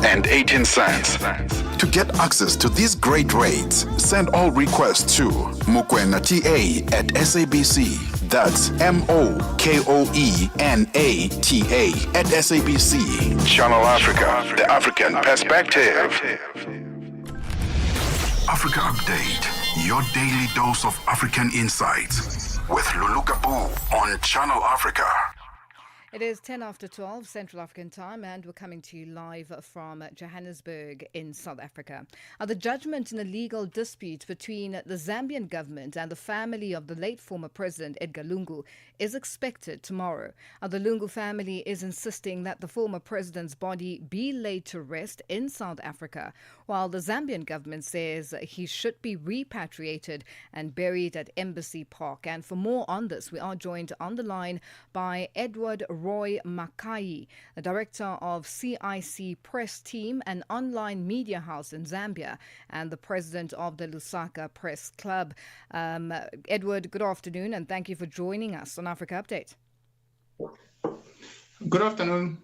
$2.18. To get access to these great rates, send all requests to mukwenata@sabc. That's MOKOENATA@SABC. Channel Africa, the African perspective. Africa Update, your daily dose of African insights with Lulu Gaboo on Channel Africa. It is 10 after 12 Central African time, and we're coming to you live from Johannesburg in South Africa. The judgment in a legal dispute between the Zambian government and the family of the late former president Edgar Lungu is expected tomorrow. The Lungu family is insisting that the former president's body be laid to rest in South Africa, while the Zambian government says he should be repatriated and buried at Embassy Park. And for more on this, we are joined on the line by Edward Roy Makai, the director of CIC Press Team, an online media house in Zambia, and the president of the Lusaka Press Club. Edward, good afternoon, and thank you for joining us on Africa Update. Good afternoon,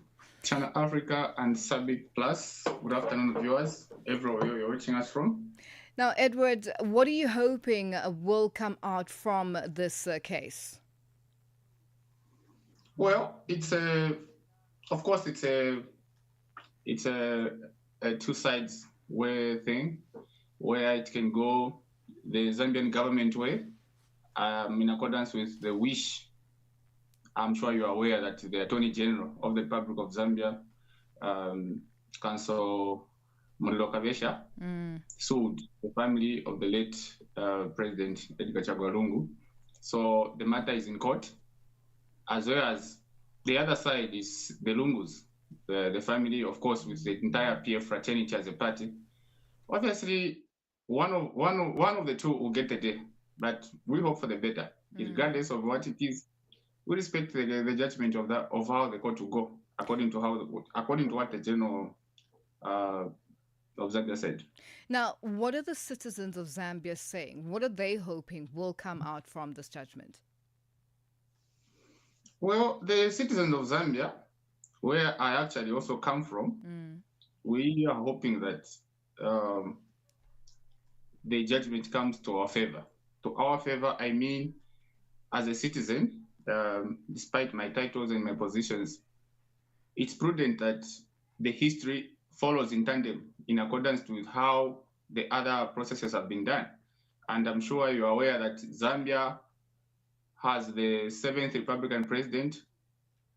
Channel Africa and Subic Plus. Good afternoon, viewers, everywhere you're watching us from. Now, Edward, what are you hoping will come out from this case? Well, it's a two sides way thing, where it can go the Zambian government way, in accordance with the wish. I'm sure you are aware that the Attorney General of the Republic of Zambia, Council Mulilo Kavesha, sued the family of the late President Edgar Lungu. So the matter is in court, as well as the other side is the Lungus, the family, of course, with the entire PF fraternity as a party. Obviously, one of the two will get the day, but we hope for the better, regardless of what it is. We respect the judgment of how the court will go, according to what the general of Zambia said. Now, what are the citizens of Zambia saying? What are they hoping will come out from this judgment? Well, the citizens of Zambia, where I actually also come from, we are hoping that the judgment comes to our favor. To our favor, I mean, as a citizen, despite my titles and my positions, it's prudent that the history follows in tandem in accordance with how the other processes have been done. And I'm sure you're aware that Zambia has the 7th Republican president,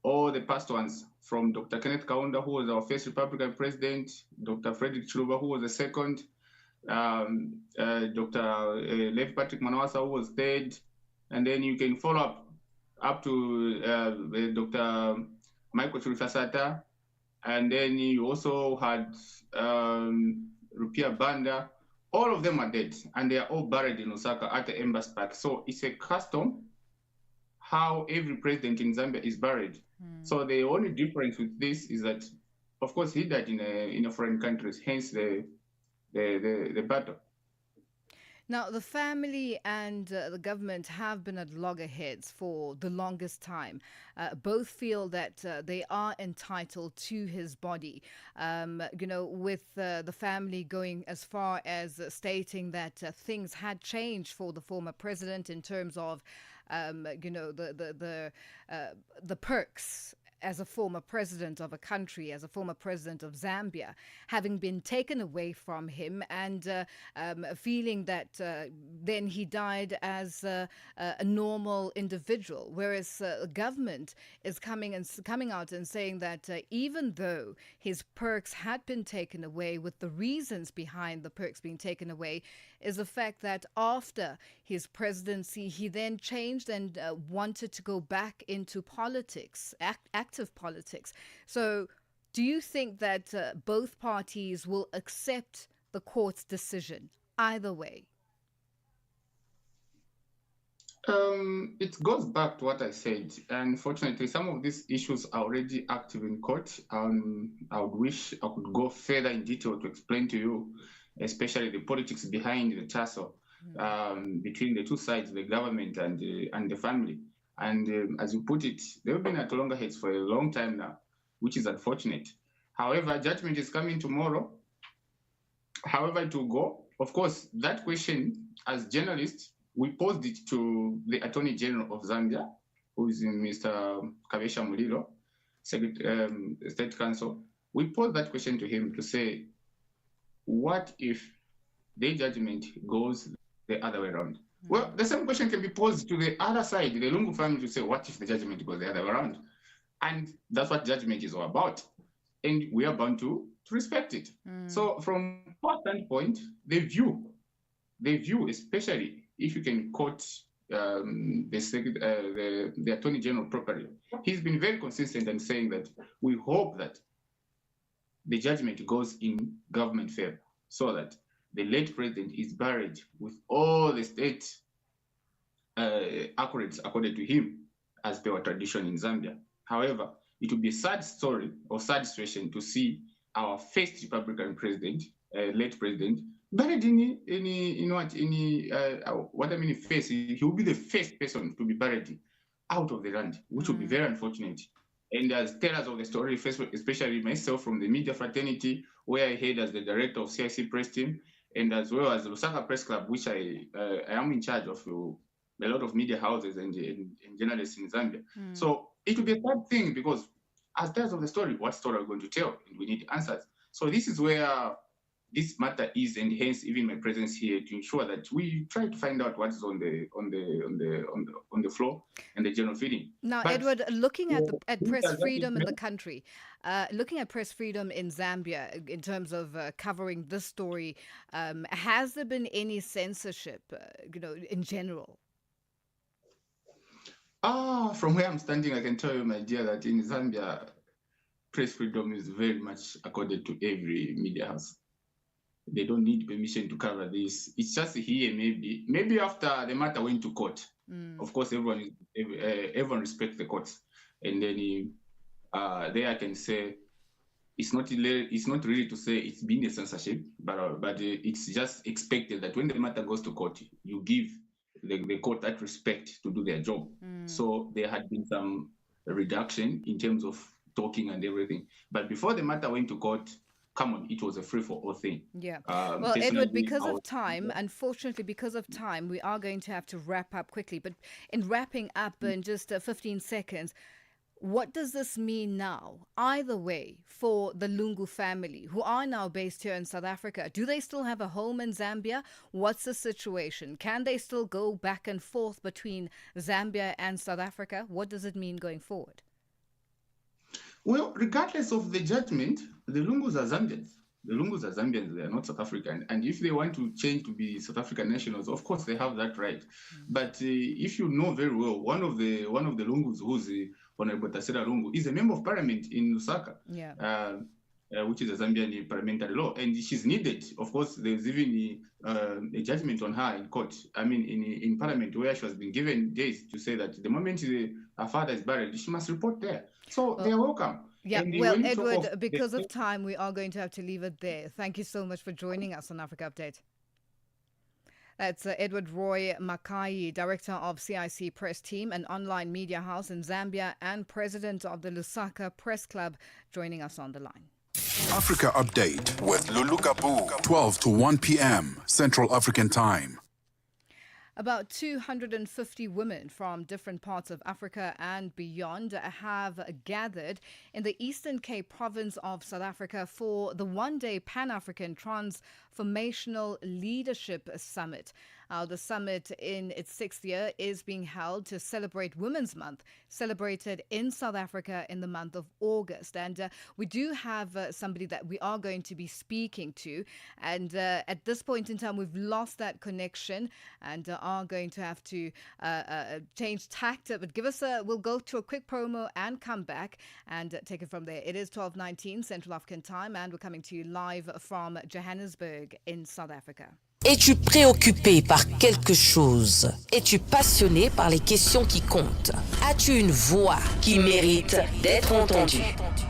all the past ones, from Dr. Kenneth Kaunda, who was our first Republican president, Dr. Frederick Chiluba, who was the second, Dr. Lev Patrick Manawasa, who was third, and then you can follow up to Dr. Michael Churifasata, and then you also had Rupia Banda. All of them are dead, and they are all buried in Osaka at the Embassy Park. So it's a custom how every president in Zambia is buried. So the only difference with this is that, of course, he died in a foreign country, hence the battle. Now, the family and the government have been at loggerheads for the longest time. Both feel that they are entitled to his body. With the family going as far as stating that things had changed for the former president in terms of, the perks as a former president of a country, as a former president of Zambia, having been taken away from him, and feeling that then he died as a normal individual, whereas government is coming out and saying that even though his perks had been taken away, with the reasons behind the perks being taken away is the fact that after his presidency, he then changed and wanted to go back into politics, active politics. So do you think that both parties will accept the court's decision either way? It goes back to what I said. Unfortunately, some of these issues are already active in court. I would wish I could go further in detail to explain to you, especially the politics behind the tussle between the two sides, the government and the family. And as you put it, they've been at loggerheads for a long time now, which is unfortunate. However, judgment is coming tomorrow. However it will go, of course, that question, as journalists, we posed it to the Attorney General of Zambia, who is Mr. Kabesha Mulilo, State Counsel. We posed that question to him to say, what if their judgment goes the other way around? Well, the same question can be posed to the other side, the Lungu family, to say, what if the judgment goes the other way around? And that's what judgment is all about. And we are bound to respect it. So from our standpoint, they view, especially if you can quote the Attorney General properly, he's been very consistent in saying that we hope that the judgment goes in government favor, so that the late president is buried with all the state accolades accorded to him, as per our tradition in Zambia. However, it would be a sad story or sad situation to see our first Republican president, late president, buried face. He will be the first person to be buried out of the land, which would be very unfortunate. And as tellers of the story, especially myself from the media fraternity, where I head as the director of CIC Press Team, and as well as the Lusaka Press Club, which I am in charge of a lot of media houses and journalists in Zambia. So it will be a sad thing, because as tellers of the story, what story are we going to tell? And we need answers. So this is where this matter is, and hence even my presence here, to ensure that we try to find out what is on the floor and the general feeling. Now, but, Edward, looking at press freedom in the country, looking at press freedom in Zambia in terms of covering this story, has there been any censorship, in general? From where I'm standing, I can tell you, my dear, that in Zambia, press freedom is very much accorded to every media house. They don't need permission to cover this. It's just here, maybe after the matter went to court. Of course, everyone respects the courts, and then there I can say it's not really to say it's been a censorship, but it's just expected that when the matter goes to court, you give the court that respect to do their job. So there had been some reduction in terms of talking and everything, but before the matter went to court, come on, it was a free-for-all thing. Yeah. Well, Edward, because of time, unfortunately, we are going to have to wrap up quickly. But in wrapping up in just 15 seconds, what does this mean now, either way, for the Lungu family, who are now based here in South Africa? Do they still have a home in Zambia? What's the situation? Can they still go back and forth between Zambia and South Africa? What does it mean going forward? Well, regardless of the judgment, the Lungus are Zambians. The Lungus are Zambians, they are not South African. And if they want to change to be South African nationals, of course they have that right. But if you know very well, one of the Lungus, who's Honorable Tasera Lungu, is a member of parliament in Lusaka, which is a Zambian parliamentary law. And she's needed. Of course, there's even a judgment on her in court, in parliament, where she has been given days to say that the moment her father is buried, she must report there. So they're welcome. Yeah, well, Edward, because of time, we are going to have to leave it there. Thank you so much for joining us on Africa Update. That's Edward Roy Makai, Director of CIC Press Team, an online media house in Zambia, and President of the Lusaka Press Club, joining us on the line. Africa Update with Lulu Gaboo, 12 to 1 p.m. Central African Time. About 250 women from different parts of Africa and beyond have gathered in the Eastern Cape province of South Africa for the one-day Pan-African Transformational Leadership Summit. The summit, in its sixth year, is being held to celebrate Women's Month, celebrated in South Africa in the month of August. And we do have somebody that we are going to be speaking to. And at this point in time, we've lost that connection and are going to have to change tact. But we'll go to a quick promo and come back and take it from there. It is 12:19 Central African Time, and we're coming to you live from Johannesburg in South Africa. Es-tu préoccupé par quelque chose? Es-tu passionné par les questions qui comptent? As-tu une voix qui mérite d'être entendue?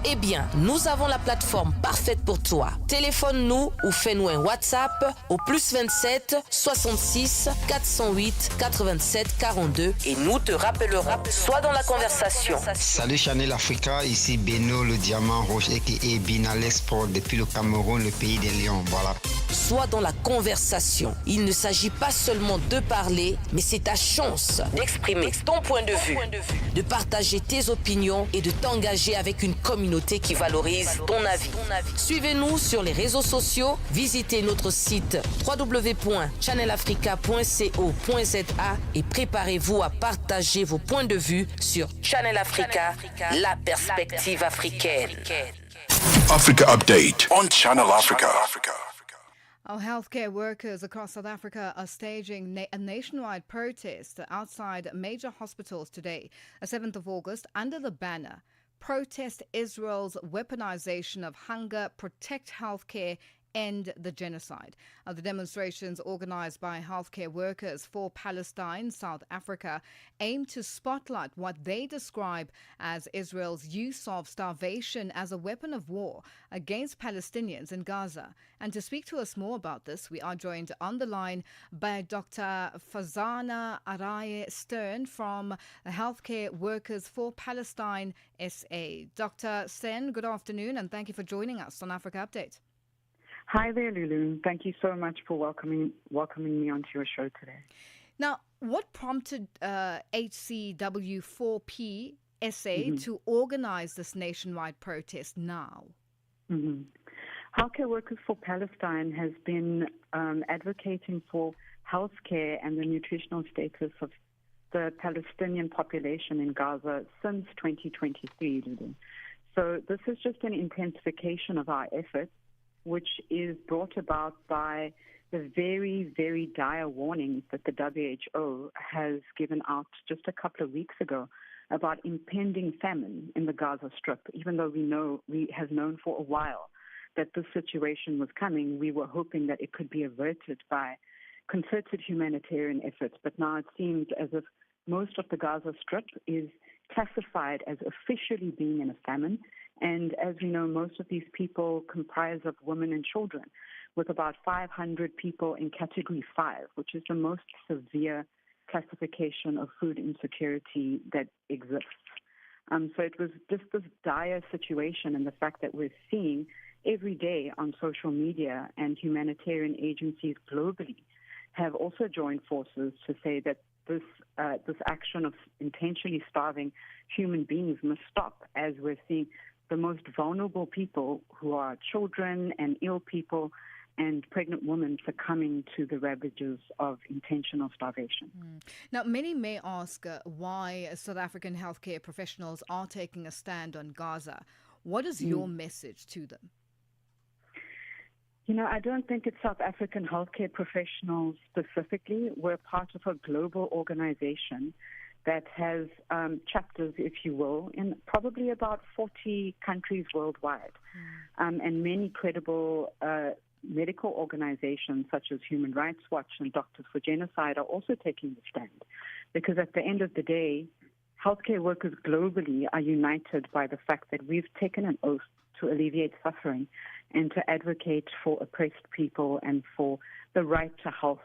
Eh bien, nous avons la plateforme parfaite pour toi. Téléphone-nous ou fais-nous un WhatsApp au +27 66 408 87 42 et nous te rappellerons. Sois dans la conversation. Salut Channel Africa, ici Beno le diamant rouge et Binal Sport depuis le Cameroun, le pays des lions. Voilà. Sois dans la conversation. Il ne s'agit pas seulement de parler, mais c'est ta chance d'exprimer ton point de vue, de partager tes opinions et de t'engager avec une communauté qui valorise ton avis. Suivez-nous sur les réseaux sociaux, visitez notre site www.channelafrica.co.za et préparez-vous à partager vos points de vue sur Channel Africa, la perspective africaine. Africa Update on Channel Africa. Our healthcare workers across South Africa are staging a nationwide protest outside major hospitals today, 7th of August, under the banner Protest Israel's Weaponization of Hunger, Protect Healthcare, End the Genocide. The demonstrations organized by healthcare workers for Palestine, South Africa, aim to spotlight what they describe as Israel's use of starvation as a weapon of war against Palestinians in Gaza. And to speak to us more about this, we are joined on the line by Dr. Fazana Araye Stern from Healthcare Workers for Palestine SA. Dr. Sen, good afternoon, and thank you for joining us on Africa Update. Hi there, Lulu. Thank you so much for welcoming me onto your show today. Now, what prompted HCW4P SA to organize this nationwide protest now? Healthcare Workers for Palestine has been advocating for healthcare and the nutritional status of the Palestinian population in Gaza since 2023, Lulu. So this is just an intensification of our efforts, which is brought about by the very, very dire warnings that the WHO has given out just a couple of weeks ago about impending famine in the Gaza Strip. Even though we have known for a while that this situation was coming, we were hoping that it could be averted by concerted humanitarian efforts. But now it seems as if most of the Gaza Strip is classified as officially being in a famine. And as we know, most of these people comprise of women and children, with about 500 people in Category 5, which is the most severe classification of food insecurity that exists. So it was just this dire situation, and the fact that we're seeing every day on social media, and humanitarian agencies globally have also joined forces to say that this action of intentionally starving human beings must stop, as we're seeing the most vulnerable people, who are children and ill people and pregnant women, succumbing to the ravages of intentional starvation. Now, many may ask why South African healthcare professionals are taking a stand on Gaza. What is your message to them? You know, I don't think it's South African healthcare professionals specifically. We're part of a global organization that has chapters, if you will, in probably about 40 countries worldwide. And many credible medical organizations such as Human Rights Watch and Doctors for Genocide are also taking the stand. Because at the end of the day, healthcare workers globally are united by the fact that we've taken an oath to alleviate suffering and to advocate for oppressed people and for the right to health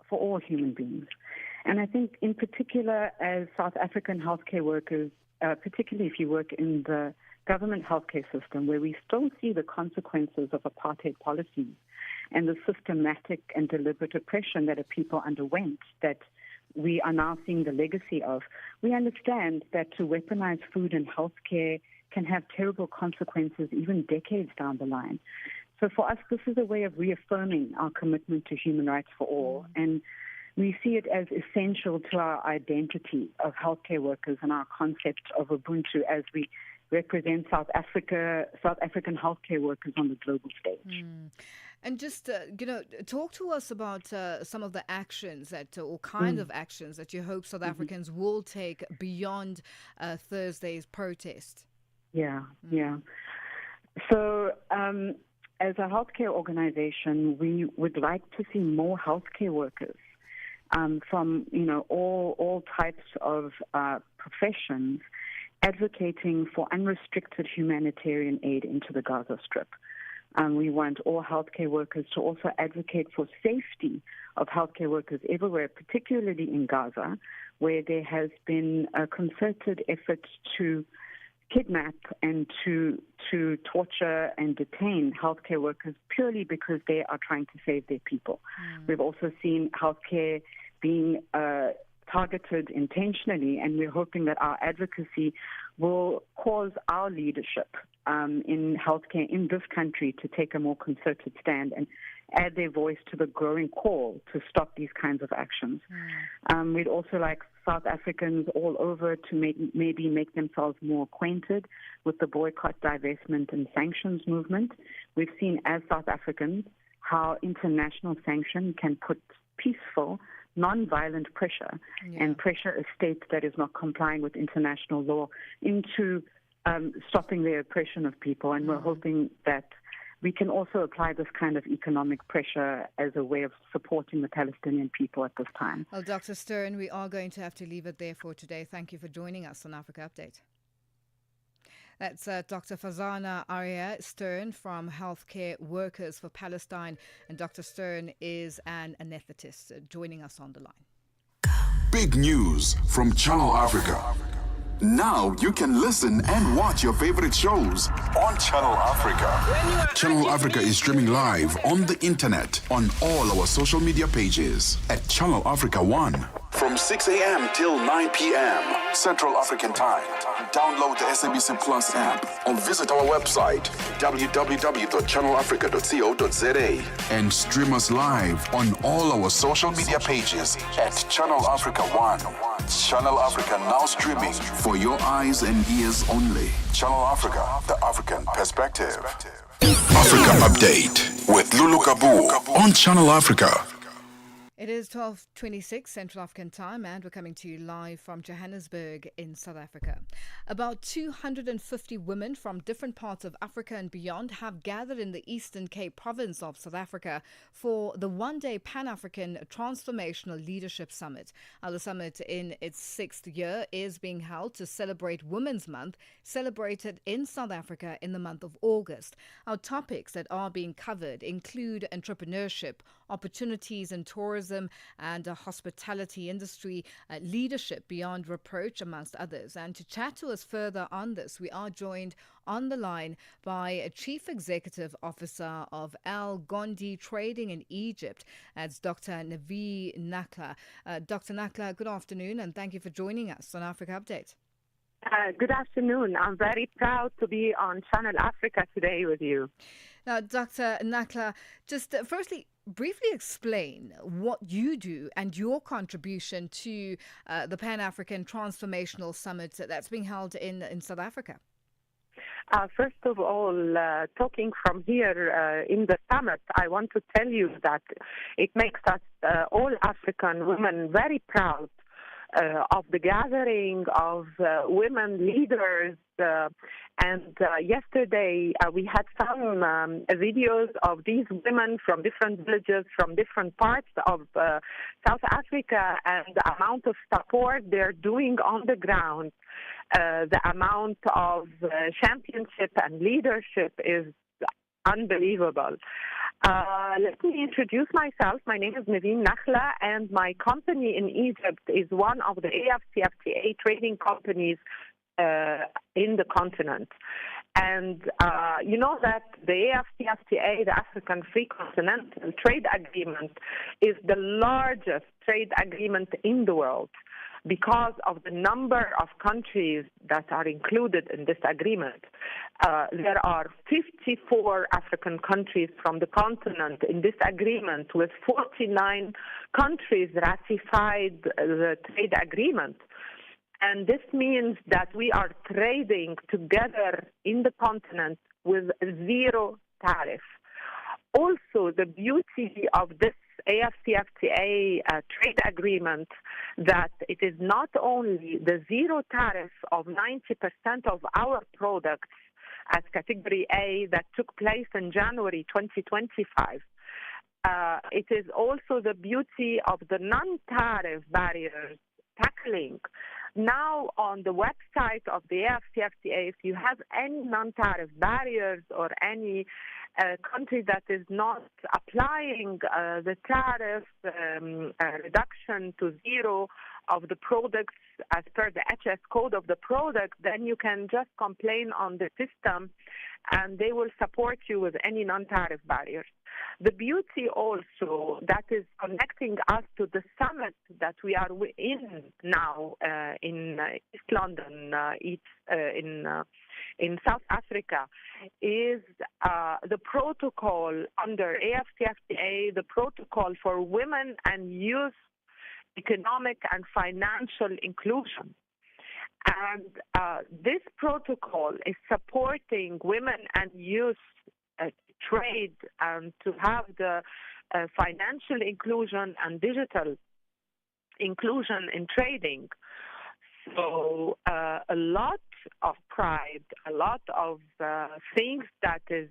for all human beings. And I think in particular, as South African healthcare workers, particularly if you work in the government healthcare system, where we still see the consequences of apartheid policies and the systematic and deliberate oppression that a people underwent, that we are now seeing the legacy of, we understand that to weaponize food and healthcare can have terrible consequences even decades down the line. So for us, this is a way of reaffirming our commitment to human rights for all. And we see it as essential to our identity of healthcare workers and our concept of Ubuntu as we represent South African healthcare workers on the global stage. And just, talk to us about some of the actions or kind of actions that you hope South Africans will take beyond Thursday's protest. Yeah. So as a healthcare organization, we would like to see more healthcare workers from all types of professions advocating for unrestricted humanitarian aid into the Gaza Strip. We want all healthcare workers to also advocate for safety of healthcare workers everywhere, particularly in Gaza, where there has been a concerted effort to kidnap and to torture and detain healthcare workers purely because they are trying to save their people. We've also seen healthcare being targeted intentionally, and we're hoping that our advocacy will cause our leadership in healthcare in this country to take a more concerted stand and add their voice to the growing call to stop these kinds of actions. We'd also like South Africans all over to maybe make themselves more acquainted with the boycott, divestment, and sanctions movement. We've seen as South Africans how international sanction can put peaceful, non-violent pressure and pressure a state that is not complying with international law into stopping the oppression of people. And we're hoping that we can also apply this kind of economic pressure as a way of supporting the Palestinian people at this time. Well, Dr. Stern, we are going to have to leave it there for today. Thank you for joining us on Africa Update. That's Dr. Fazana Arya Stern from Healthcare Workers for Palestine. And Dr. Stern is an anesthetist joining us on the line. Big news from Channel Africa. Now you can listen and watch your favorite shows on Channel Africa. Channel Africa is streaming live on the internet on all our social media pages at Channel Africa 1 from 6 a.m. till 9 p.m. Central African Time. Download the SABC Plus app or visit our website www.channelafrica.co.za and stream us live on all our social media pages at Channel Africa 1. Channel Africa now streaming for your eyes and ears only. Channel Africa, the African perspective. Africa Update with Lulu Gaboo on Channel Africa. It is 12:26 Central African Time, and we're coming to you live from Johannesburg in South Africa. About 250 women from different parts of Africa and beyond have gathered in the Eastern Cape province of South Africa for the one-day Pan-African Transformational Leadership Summit. The summit, in its sixth year, is being held to celebrate Women's Month, celebrated in South Africa in the month of August. Our topics that are being covered include entrepreneurship, opportunities in tourism and hospitality industry, leadership beyond reproach, amongst others. And to chat to us further on this, we are joined on the line by a Chief Executive Officer of Al Gondi Trading in Egypt. That's Dr. Navi Nakla. Dr. Nakla, good afternoon, and thank you for joining us on Africa Update. Good afternoon. I'm very proud to be on Channel Africa today with you. Now, Dr. Nakla, just firstly, briefly explain what you do and your contribution to the Pan-African Transformational Summit that's being held in South Africa. First of all, talking from here in the summit, I want to tell you that it makes us all African women very proud of the gathering of women leaders. And yesterday we had some videos of these women from different villages, from different parts of South Africa, and the amount of support they're doing on the ground. The amount of championship and leadership is unbelievable. Let me introduce myself. My name is Navi Nakla, and my company in Egypt is one of the AFCFTA trading companies in the continent. And you know that the AFCFTA, the African Free Continental Trade Agreement, is the largest trade agreement in the world because of the number of countries that are included in this agreement. There are 54 African countries from the continent in this agreement, with 49 countries ratified the trade agreement. And this means that we are trading together in the continent with zero tariff. Also, the beauty of this AFCFTA trade agreement, that it is not only the zero tariff of 90% of our products as Category A that took place in January 2025. It is also the beauty of the non-tariff barriers tackling. Now, on the website of the AFCFTA, if you have any non-tariff barriers or any country that is not applying the tariff reduction to zero of the products as per the HS code of the product, then you can just complain on the system and they will support you with any non-tariff barriers. The beauty also that is connecting us to the summit that we are in now in East London, in South Africa, is the protocol under AFCFTA, the protocol for women and youth economic and financial inclusion. And this protocol is supporting women and youth trade and to have the financial inclusion and digital inclusion in trading. So a lot of pride, a lot of things that is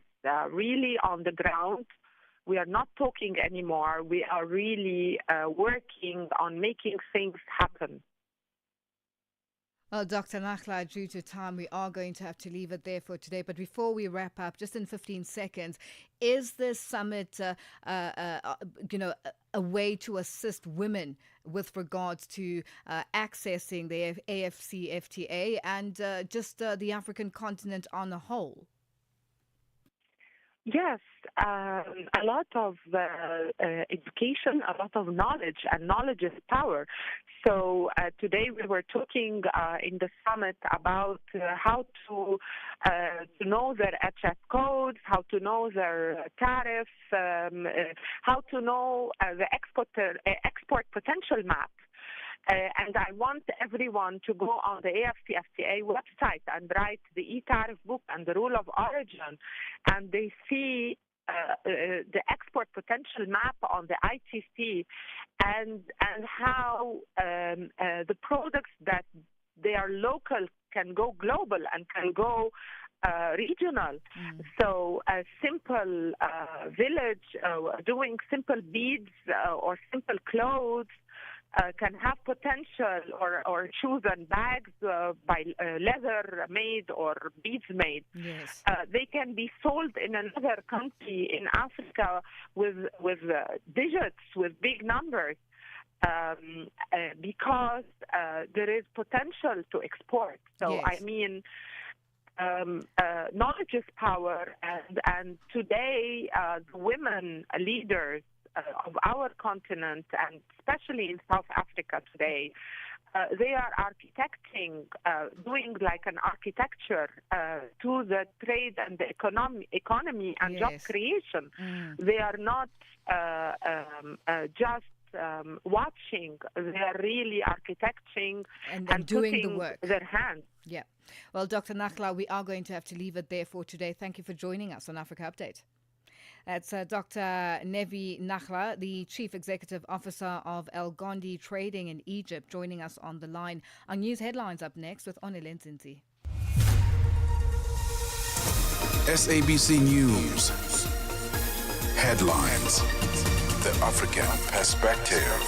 really on the ground. We are not talking anymore. We are really working on making things happen. Well, Dr. Nakhla, due to time, we are going to have to leave it there for today. But before we wrap up, just in 15 seconds, is this summit, a way to assist women with regards to accessing the AFCFTA and just the African continent on a whole? Yes, a lot of education, a lot of knowledge, and knowledge is power. So today we were talking in the summit about how to know their HS codes, how to know their tariffs, how to know the export potential map. And I want everyone to go on the AFCFTA website and write the e-tariff book and the rule of origin, and they see the export potential map on the ITC and how the products that they are local can go global and can go regional. So a simple village doing simple beads or simple clothes can have potential, or shoes and bags by leather made or beads made. Yes. They can be sold in another country in Africa with digits, with big numbers, because there is potential to export. So yes. I mean, knowledge is power, and today the women leaders of our continent, and especially in South Africa today, they are architecting, doing like an architecture to the trade and the economy and yes. job creation. They are not just watching, they are really architecting and doing putting the work. Their hands. Yeah. Well, Dr. Nakhla, we are going to have to leave it there for today. Thank you for joining us on Africa Update. That's Dr. Nevi Nakhla, the Chief Executive Officer of El Gondi Trading in Egypt, joining us on the line. Our news headlines up next with Onele Nzinzi. SABC News. Headlines. The African Perspective.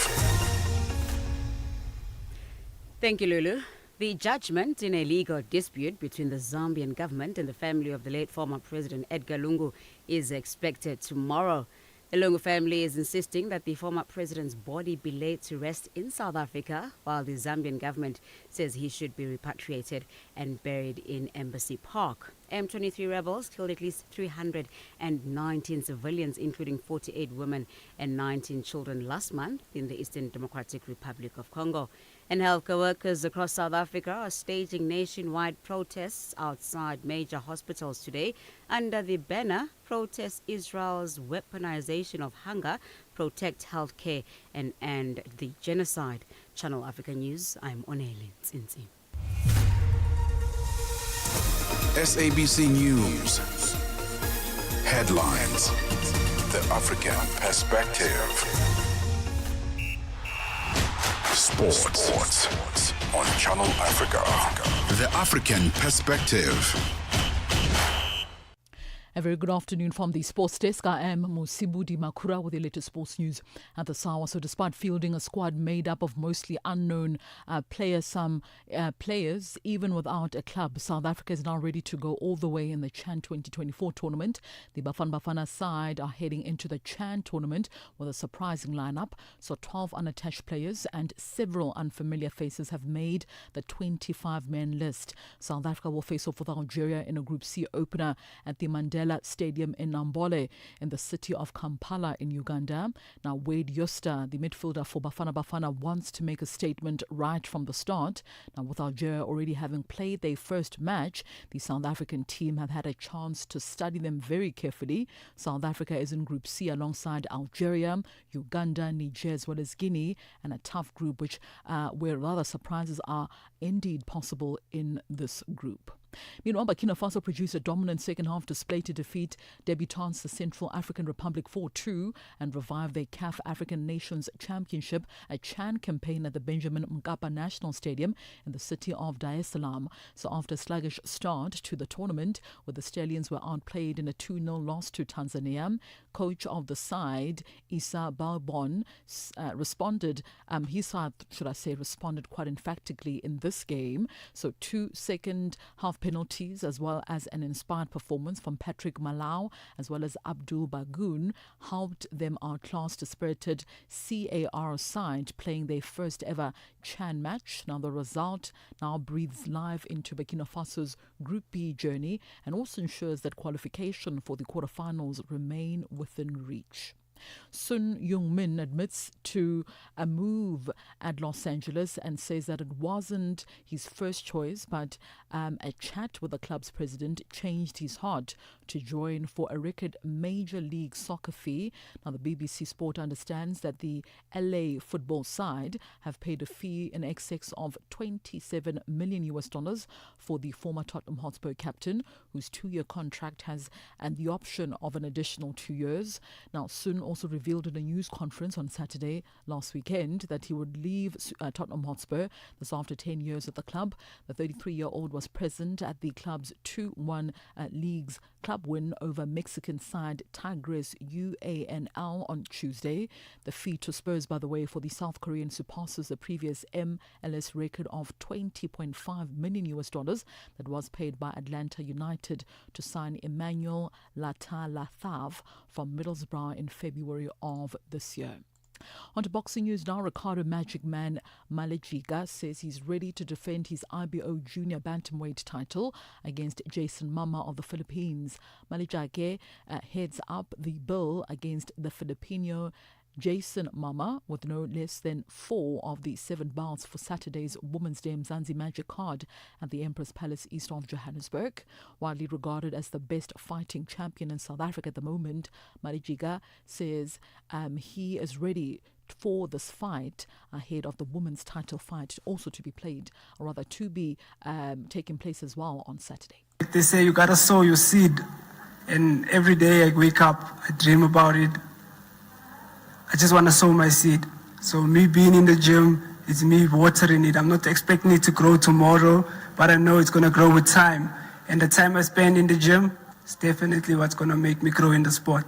Thank you, Lulu. The judgment in a legal dispute between the Zambian government and the family of the late former President Edgar Lungu is expected tomorrow. The Lungu family is insisting that the former president's body be laid to rest in South Africa, while the Zambian government says he should be repatriated and buried in Embassy Park. M23 rebels killed at least 319 civilians, including 48 women and 19 children last month in the Eastern Democratic Republic of Congo. And healthcare workers across South Africa are staging nationwide protests outside major hospitals today under the banner "Protest Israel's Weaponization of Hunger, Protect Healthcare and End the Genocide." Channel Africa News, I'm Onele Nzinzi. SABC News. Headlines. The African Perspective. Sports on Channel Africa. The African Perspective. A very good afternoon from the sports desk. I am Musibudi Makura with the latest sports news at the hour. So despite fielding a squad made up of mostly unknown players, players even without a club, South Africa is now ready to go all the way in the CHAN 2024 tournament. The Bafana side are heading into the CHAN tournament with a surprising lineup. So 12 unattached players and several unfamiliar faces have made the 25-man list. South Africa will face off with Algeria in a Group C opener at the Mandela Stadium in Nambole in the city of Kampala in Uganda. Now, Wade Yoster, the midfielder for Bafana, wants to make a statement right from the start. Now, with Algeria already having played their first match, the South African team have had a chance to study them very carefully. South Africa is in Group C alongside Algeria, Uganda, Niger, as well as Guinea, and a tough group where rather surprises are indeed possible in this group. Meanwhile, Burkina Faso produced a dominant second-half display to defeat debutants the Central African Republic 4-2 and revive their CAF African Nations Championship, a CHAN campaign at the Benjamin Mkapa National Stadium in the city of Dar es Salaam. So after a sluggish start to the tournament, where the Stallions were outplayed in a 2-0 loss to Tanzania, coach of the side, Issa Balbon, responded quite emphatically in this game. So 2 second-half penalties as well as an inspired performance from Patrick Malau as well as Abdul Bagoon helped them outclass the spirited CAR side playing their first ever CHAN match. Now the result now breathes life into Burkina Faso's Group B journey and also ensures that qualification for the quarterfinals remain within reach. Sun Young-min admits to a move at Los Angeles and says that it wasn't his first choice, but a chat with the club's president changed his heart to join for a record Major League Soccer fee. Now, the BBC Sport understands that the LA football side have paid a fee in excess of $27 million for the former Tottenham Hotspur captain, whose 2-year contract has and the option of an additional 2 years. Now, Sun also revealed in a news conference on Saturday last weekend that he would leave Tottenham Hotspur. This after 10 years at the club. The 33-year-old was present at the club's 2-1 league's club win over Mexican side Tigres UANL on Tuesday. The feat to Spurs, by the way, for the South Korean surpasses the previous MLS record of $20.5 million that was paid by Atlanta United to sign Emmanuel Latalathav from Middlesbrough in February of this year. On to boxing news now. Ricardo Magic Man Malejiga says he's ready to defend his IBO Junior Bantamweight title against Jason Mama of the Philippines. Malejiga heads up the bill against the Filipino Jason Mama with no less than 4 of the 7 bouts for Saturday's Women's Day Mzansi Magic card at the Empress Palace east of Johannesburg. Widely regarded as the best fighting champion in South Africa at the moment, Malejiga says he is ready for this fight ahead of the women's title fight also to be taking place as well on Saturday. They say you gotta sow your seed, and every day I wake up, I dream about it. I just want to sow my seed. So me being in the gym, it's me watering it. I'm not expecting it to grow tomorrow, but I know it's going to grow with time. And the time I spend in the gym is definitely what's going to make me grow in the sport.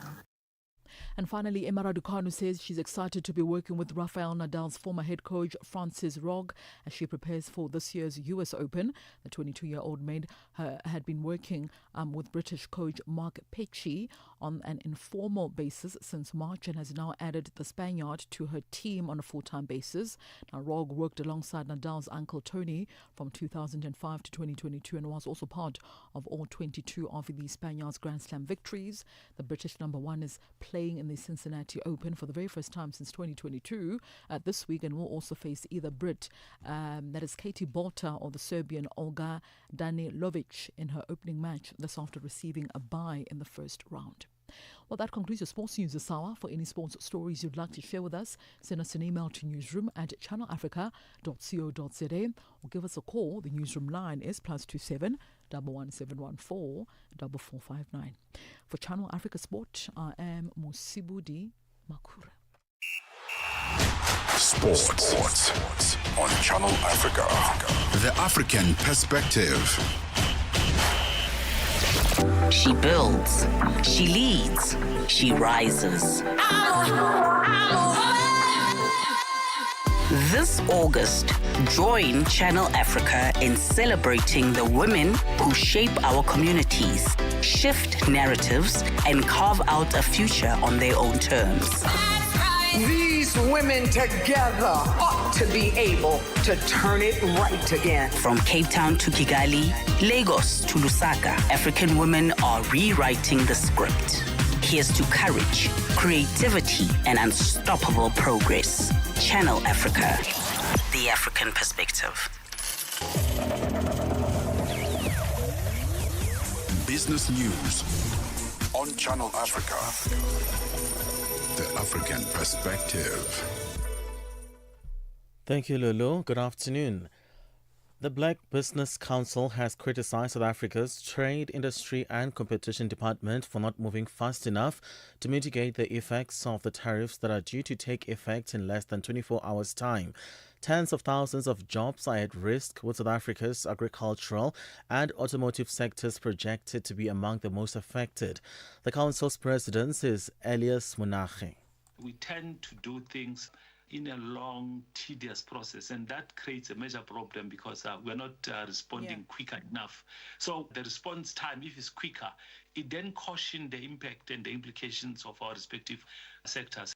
And finally, Emma Raducanu says she's excited to be working with Rafael Nadal's former head coach, Francis Rogge, as she prepares for this year's US Open. The 22-year-old maid had been working with British coach Mark Pecci on an informal basis since March and has now added the Spaniard to her team on a full-time basis. Now, Rogge worked alongside Nadal's uncle Tony from 2005 to 2022 and was also part of all 22 of the Spaniard's Grand Slam victories. The British number 1 is playing in the Cincinnati Open for the very first time since 2022 this week and will also face either Brit, that is Katie Bolter, or the Serbian Olga Danilovic in her opening match. This after receiving a bye in the first round. Well, that concludes your sports news this hour. For any sports stories you'd like to share with us, send us an email to newsroom@channelafrica.co.za or give us a call. The newsroom line is +27 11714 4459. For Channel Africa Sport, I am Musibudi Makura. Sports on Channel Africa. The African perspective. She builds, she leads, she rises. This August, join Channel Africa in celebrating the women who shape our communities, shift narratives, and carve out a future on their own terms. These women together ought to be able to turn it right again. From Cape Town to Kigali, Lagos to Lusaka, African women are rewriting the script. Here's to courage, creativity, and unstoppable progress. Channel Africa, the African perspective. Business news on Channel Africa. The African perspective. Thank you, Lulu. Good afternoon. The Black Business Council has criticized South Africa's Trade, Industry and Competition Department for not moving fast enough to mitigate the effects of the tariffs that are due to take effect in less than 24 hours' time. Tens of thousands of jobs are at risk, with South Africa's agricultural and automotive sectors projected to be among the most affected. The Council's president is Elias Munache. We tend to do things in a long, tedious process, and that creates a major problem because we're not responding quicker enough. So the response time, if it's quicker, it then cautions the impact and the implications of our respective sectors.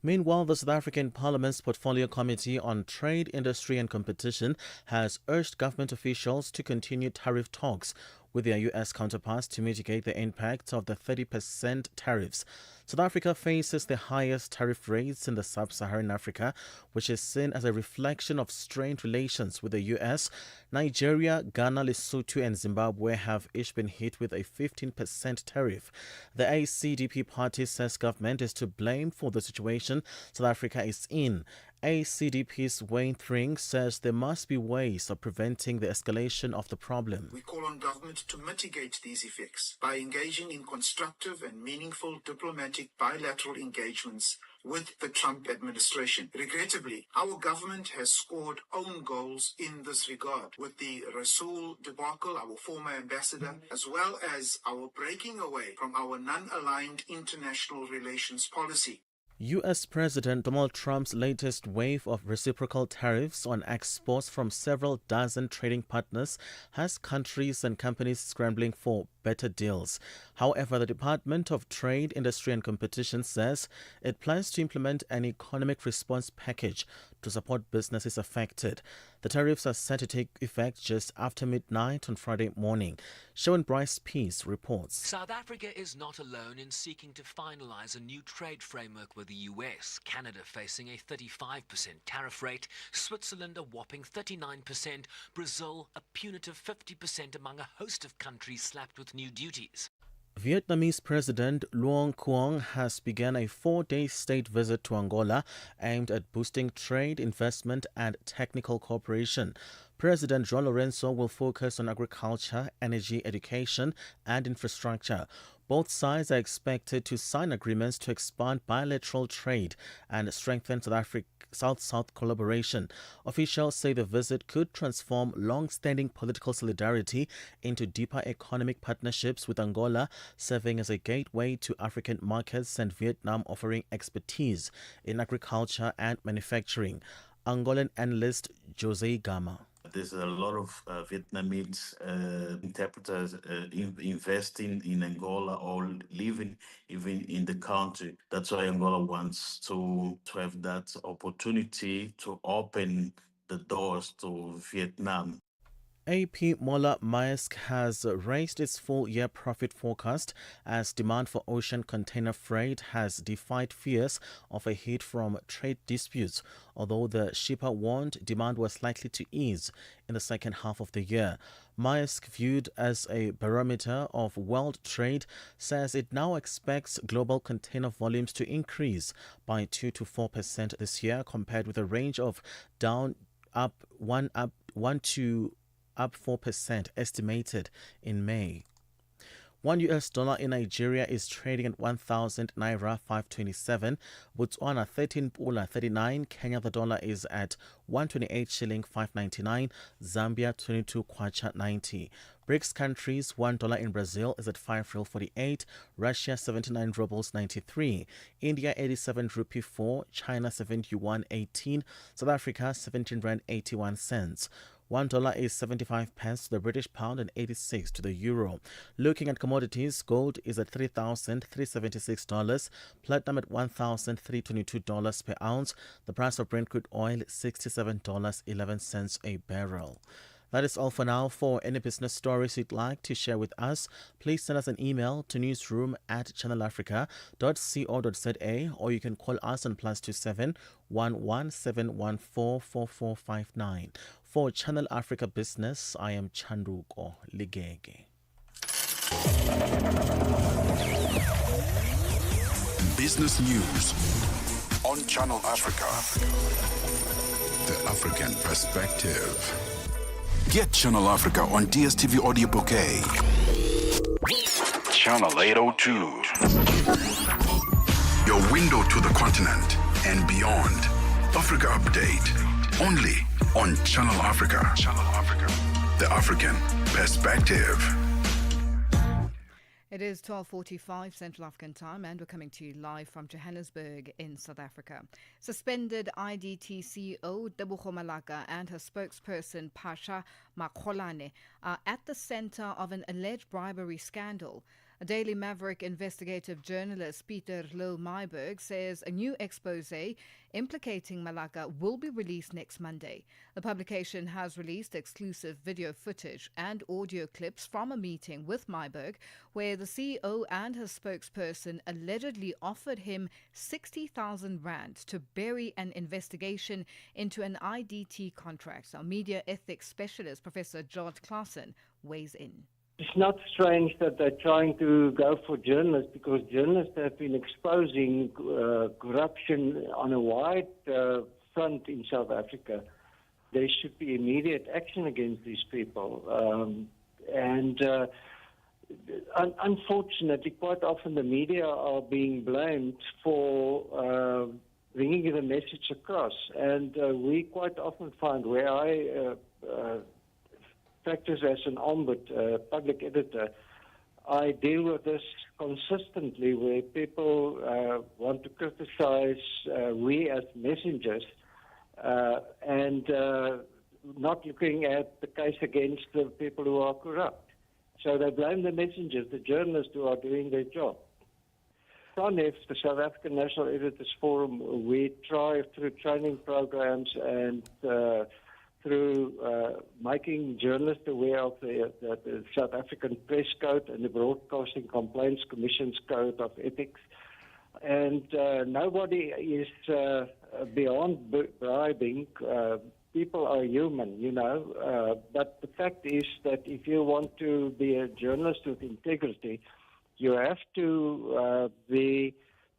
Meanwhile, the South African Parliament's Portfolio Committee on Trade, Industry and Competition has urged government officials to continue tariff talks with their U.S. counterparts to mitigate the impact of the 30% tariffs. South Africa faces the highest tariff rates in the sub-Saharan Africa, which is seen as a reflection of strained relations with the U.S. Nigeria, Ghana, Lesotho and Zimbabwe have each been hit with a 15% tariff. The ACDP party says government is to blame for the situation South Africa is in. ACDP's Wayne Thring says there must be ways of preventing the escalation of the problem. We call on government to mitigate these effects by engaging in constructive and meaningful diplomatic bilateral engagements with the Trump administration. Regrettably, our government has scored own goals in this regard, with the Rasool debacle, our former ambassador, as well as our breaking away from our non-aligned international relations policy. U.S. President Donald Trump's latest wave of reciprocal tariffs on exports from several dozen trading partners has countries and companies scrambling for better deals. However, the Department of Trade, Industry and Competition says it plans to implement an economic response package to support businesses affected. The tariffs are set to take effect just after midnight on Friday morning. Sharon Bryce Peace reports. South Africa is not alone in seeking to finalize a new trade framework with the US, Canada facing a 35% tariff rate, Switzerland a whopping 39%, Brazil a punitive 50% among a host of countries slapped with new duties. Vietnamese President Luong Quoc has begun a 4-day state visit to Angola aimed at boosting trade, investment and technical cooperation. President João Lourenço will focus on agriculture, energy, education and infrastructure. Both sides are expected to sign agreements to expand bilateral trade and strengthen South-South collaboration. Officials say the visit could transform long-standing political solidarity into deeper economic partnerships, with Angola serving as a gateway to African markets and Vietnam offering expertise in agriculture and manufacturing. Angolan analyst Jose Gama. There's a lot of Vietnamese interpreters investing in Angola or living even in the country. That's why Angola wants to have that opportunity to open the doors to Vietnam. AP Moller Maersk has raised its full-year profit forecast as demand for ocean container freight has defied fears of a hit from trade disputes, although the shipper warned demand was likely to ease in the second half of the year. Maersk, viewed as a barometer of world trade, says it now expects global container volumes to increase by 2 to 4% this year, compared with a range of down 1 to up 4% estimated in May. $1 in Nigeria is trading at 1,000 naira 527. Botswana 13 pula 39. Kenya the dollar is at 128 shilling 599. Zambia 22 kwacha 90. BRICS countries, $1 in Brazil is at 5 real 48. Russia 79 rubles 93. India 87 rupee 4. China 71 18. South Africa 17 rand 81 cents. $1 is 75 pence to the British pound and 86 to the euro. Looking at commodities, gold is at $3,376, platinum at $1,322 per ounce. The price of Brent crude oil $67.11 a barrel. That is all for now. For any business stories you'd like to share with us, please send us an email to newsroom@channelafrica.co.za, or you can call us on +27 117144459. For Channel Africa Business, I am Chanduko Ligege. Business news on Channel Africa. The African perspective. Get Channel Africa on DSTV Audio Bouquet. Channel 802. Your window to the continent and beyond. Africa Update. Only on Channel Africa. Channel Africa. The African perspective. It is 12:45 Central African time, and we're coming to you live from Johannesburg in South Africa. Suspended IDT CEO Tebogo Malaka and her spokesperson Pasha Makholane are at the center of an alleged bribery scandal. A Daily Maverick investigative journalist, Peter Lou Myburg, says a new expose implicating Malaka will be released next Monday. The publication has released exclusive video footage and audio clips from a meeting with Myburg, where the CEO and her spokesperson allegedly offered him 60,000 rand to bury an investigation into an IDT contract. Our media ethics specialist, Professor George Claassen, weighs in. It's not strange that they're trying to go for journalists, because journalists have been exposing corruption on a wide front in South Africa. There should be immediate action against these people. Unfortunately, quite often the media are being blamed for bringing the message across. And we quite often find, where I practice as an ombud, public editor, I deal with this consistently, where people want to criticize we as messengers and not looking at the case against the people who are corrupt. So they blame the messengers, the journalists who are doing their job. SANEF, the South African National Editors Forum, we try through training programs and through making journalists aware of the South African Press Code and the Broadcasting Complaints Commission's Code of Ethics. And nobody is beyond bribing. People are human, you know. But the fact is that if you want to be a journalist with integrity, you have to be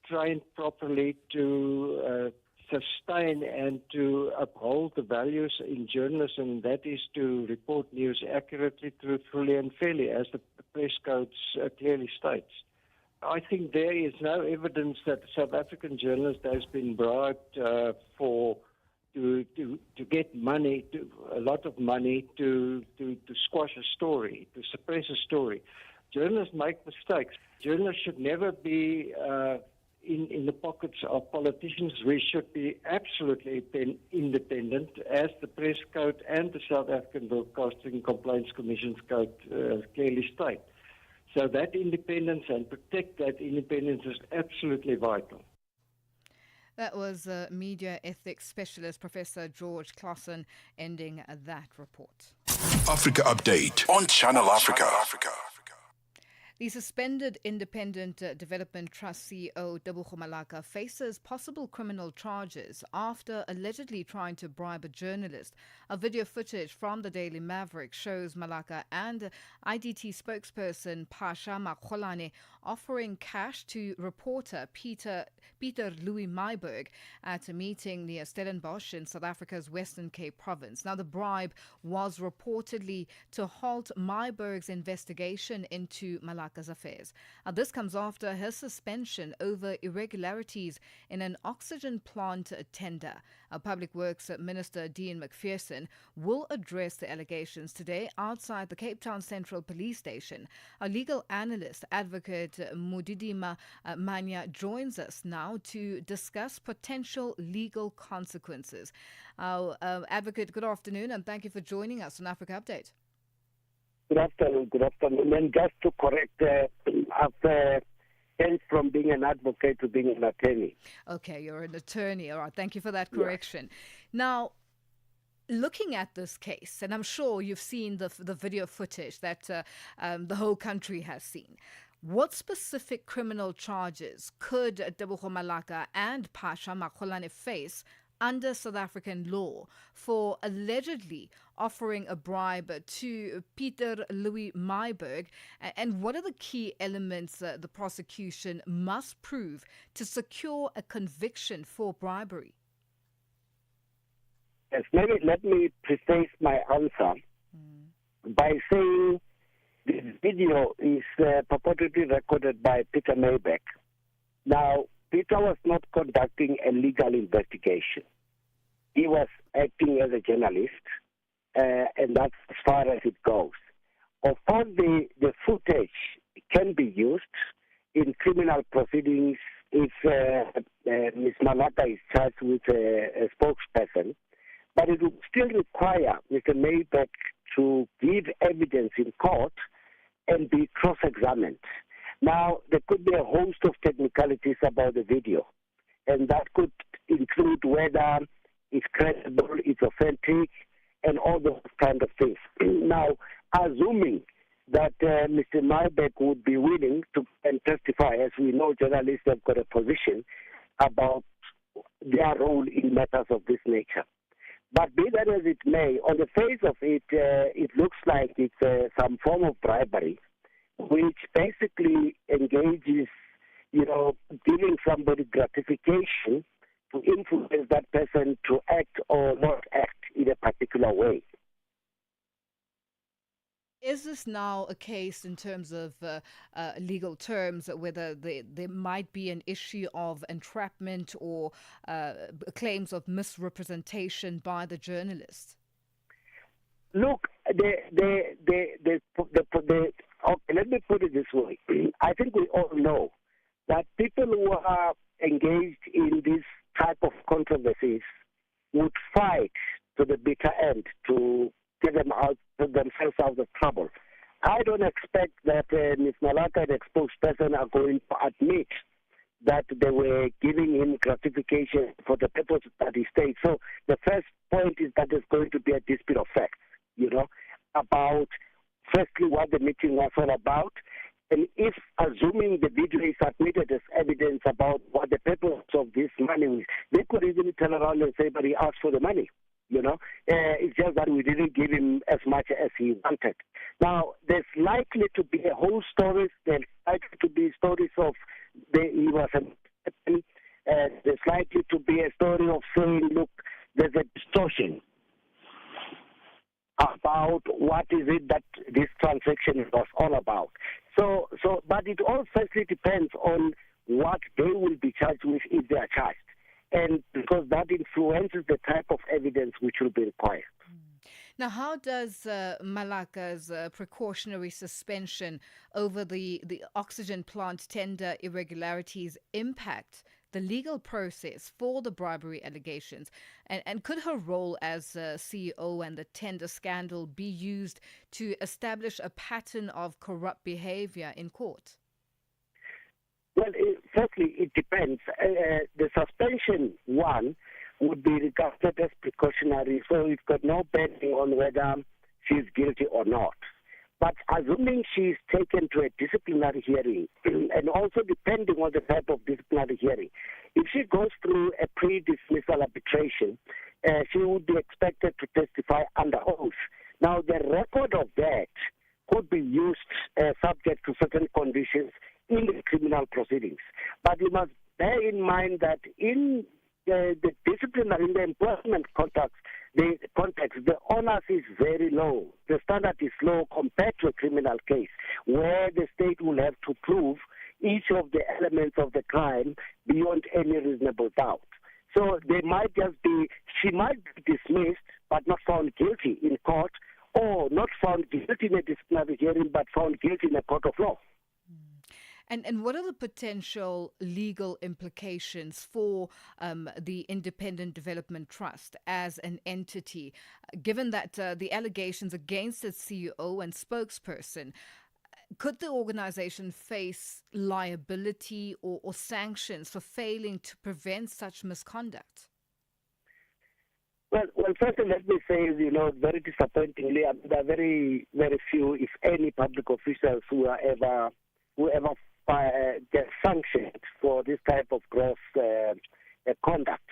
trained properly to sustain and to uphold the values in journalism, and that is to report news accurately, truthfully and fairly, as the press code clearly states. I think there is no evidence that the South African journalist has been bribed to get money, a lot of money to squash a story, to suppress a story. Journalists make mistakes. Journalists should never be in the pockets of politicians. We should be absolutely independent, as the Press Code and the South African Broadcasting Complaints Commission's Code clearly state. So that independence, and protect that independence, is absolutely vital. That was media ethics specialist Professor George Claassen ending that report. Africa Update on Channel Africa. The suspended Independent Development Trust CEO Tebogo Malaka faces possible criminal charges after allegedly trying to bribe a journalist. A video footage from the Daily Maverick shows Malaka and IDT spokesperson Pasha Makholane offering cash to reporter Peter Louis Myburg at a meeting near Stellenbosch in South Africa's Western Cape province. Now, the bribe was reportedly to halt Myburg's investigation into Malaka's Malaka's affairs. This comes after her suspension over irregularities in an oxygen plant tender. Public Works Minister Dean McPherson will address the allegations today outside the Cape Town Central Police Station. Our legal analyst, advocate Mudidima Manya, joins us now to discuss potential legal consequences. Our advocate, good afternoon, and thank you for joining us on Africa Update. Good afternoon. And just to correct, I've changed from being an advocate to being an attorney. Okay, you're an attorney. All right, thank you for that correction. Yeah. Now, looking at this case, and I'm sure you've seen the video footage that the whole country has seen, what specific criminal charges could Tebogo Malaka and Pasha Makholane face under South African law for allegedly offering a bribe to Peter Louis Myburgh? And what are the key elements the prosecution must prove to secure a conviction for bribery? Yes, maybe let me preface my answer by saying this video is purportedly recorded by Peter Myburgh. Now, Peter was not conducting a legal investigation. He was acting as a journalist, and that's as far as it goes. Of course, the footage can be used in criminal proceedings if Ms. Malaka is charged with a spokesperson, but it would still require Mr. Myburgh to give evidence in court and be cross-examined. Now, there could be a host of technicalities about the video, and that could include whether it's credible, it's authentic, and all those kind of things. Now, assuming that Mr. Myburgh would be willing to testify, as we know journalists have got a position about their role in matters of this nature. But be that as it may, on the face of it, it looks like it's some form of bribery, which basically engages, giving somebody gratification to influence that person to act or not act in a particular way. Is this now a case in terms of legal terms, whether there might be an issue of entrapment or claims of misrepresentation by the journalists? Look, okay, let me put it this way. I think we all know that people who are engaged in this type of controversies would fight to the bitter end to get themselves out of trouble. I don't expect that Ms. Malaka and the exposed person are going to admit that they were giving him gratification for the purpose that he stated. So the first point is that there's going to be a dispute of facts, about firstly what the meeting was all about, and if assuming the video is admitted as evidence about what the purpose of this money is, they could easily turn around and say, but he asked for the money. It's just that we didn't give him as much as he wanted. Now, there's likely to be a whole story. There's likely to be stories of he was there's likely to be a story of saying, look, there's a distortion about what is it that this transaction was all about. But it all firstly depends on what they will be charged with if they are charged. And because that influences the type of evidence which will be required. Now, how does Malaka's precautionary suspension over the oxygen plant tender irregularities impact the legal process for the bribery allegations? And could her role as CEO and the tender scandal be used to establish a pattern of corrupt behavior in court? Well, firstly, it depends. The suspension one would be regarded as precautionary, so it's got no bearing on whether she's guilty or not. But assuming she's taken to a disciplinary hearing, and also depending on the type of disciplinary hearing, if she goes through a pre-dismissal arbitration, she would be expected to testify under oath. Now, the record of that could be used subject to certain conditions in the criminal proceedings. But you must bear in mind that in the disciplinary in the employment context, the onus is very low. The standard is low compared to a criminal case, where the state will have to prove each of the elements of the crime beyond any reasonable doubt. So she might be dismissed but not found guilty in court, or not found guilty in a disciplinary hearing but found guilty in a court of law. And what are the potential legal implications for the Independent Development Trust as an entity, given that the allegations against its CEO and spokesperson? Could the organization face liability or sanctions for failing to prevent such misconduct? Well, first let me say, very disappointingly, there are very, very few, if any, public officials who ever get sanctioned for this type of gross conduct.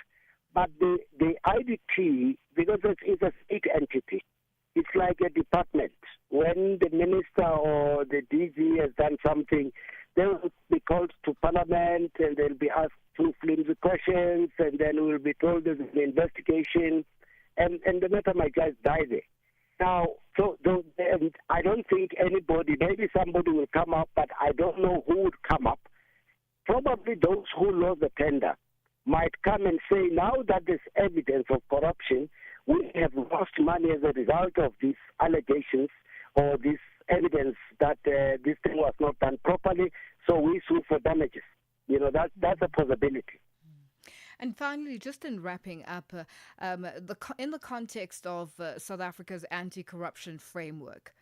But the IDT, because it's a state entity, it's like a department. When the minister or the DG has done something, they will be called to Parliament and they'll be asked two flimsy questions, and then we'll be told there's an investigation, and the matter might just die there. Now, I don't think anybody, maybe somebody will come up, but I don't know who would come up. Probably those who lost the tender might come and say, now that there's evidence of corruption, we have lost money as a result of these allegations or this evidence that this thing was not done properly, so we sue for damages. That's a possibility. And finally, just in wrapping up, in the context of South Africa's anti-corruption framework,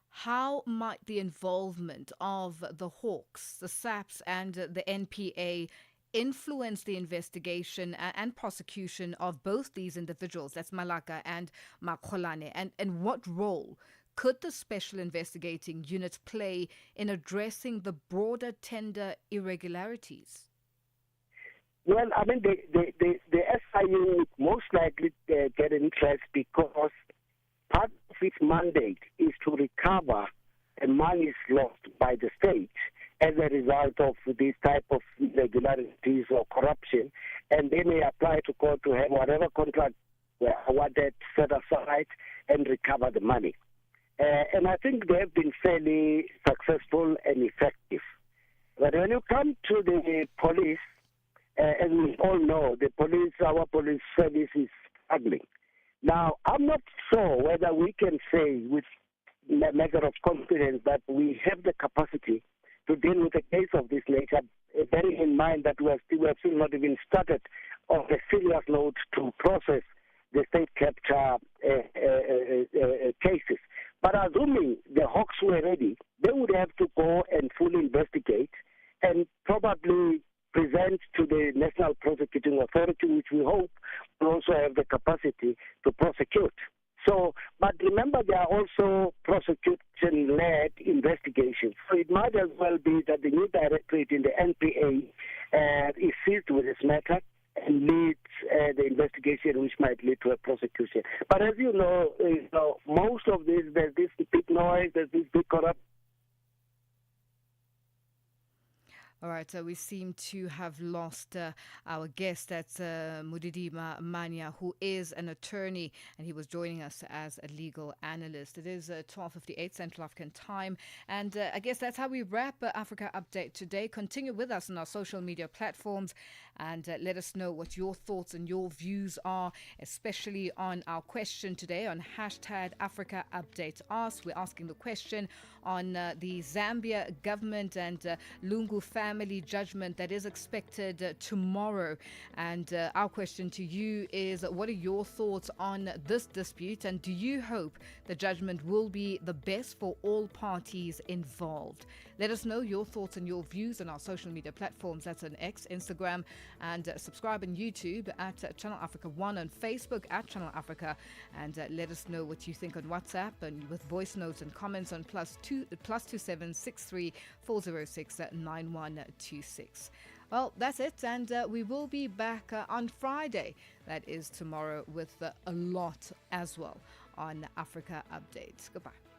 how might the involvement of the Hawks, the SAPs and the NPA influence the investigation and prosecution of both these individuals, that's Malaka and Makholane, and what role could the Special Investigating Unit play in addressing the broader tender irregularities? Well, I mean, the SIU would most likely get interest because part of its mandate is to recover the monies lost by the state as a result of this type of irregularities or corruption, and they may apply to court to have whatever contract were awarded set aside and recover the money. And I think they have been fairly successful and effective. But when you come to the police, as we all know, our police service is struggling. Now, I'm not sure whether we can say with a measure of confidence that we have the capacity to deal with a case of this nature, bearing in mind that we have still not even started on a serious note to process the state capture cases. But assuming the Hawks were ready, they would have to go and fully investigate and probably present to the National Prosecuting Authority, which we hope will also have the capacity to prosecute. So, but remember, there are also prosecution-led investigations. So it might as well be that the new directorate in the NPA is seized with this matter and leads the investigation, which might lead to a prosecution. But as you know, most of this, there's this big noise, there's this big corruption. All right, so we seem to have lost our guest. That's Mudidima Manya, who is an attorney, and he was joining us as a legal analyst. It is 12:58 Central African time, and I guess that's how we wrap Africa Update today. Continue with us on our social media platforms and let us know what your thoughts and your views are, especially on our question today on hashtag Africa Update Ask. We're asking the question on the Zambia government and Lungu family judgment that is expected tomorrow. And our question to you is, what are your thoughts on this dispute, and do you hope the judgment will be the best for all parties involved? Let us know your thoughts and your views on our social media platforms. That's on X, Instagram, and subscribe on YouTube at Channel Africa 1, on Facebook at Channel Africa, and let us know what you think on WhatsApp and with voice notes and comments on +2763 406 9126. Well, that's it, and we will be back on Friday. That is tomorrow, with a lot as well on Africa Updates. Goodbye.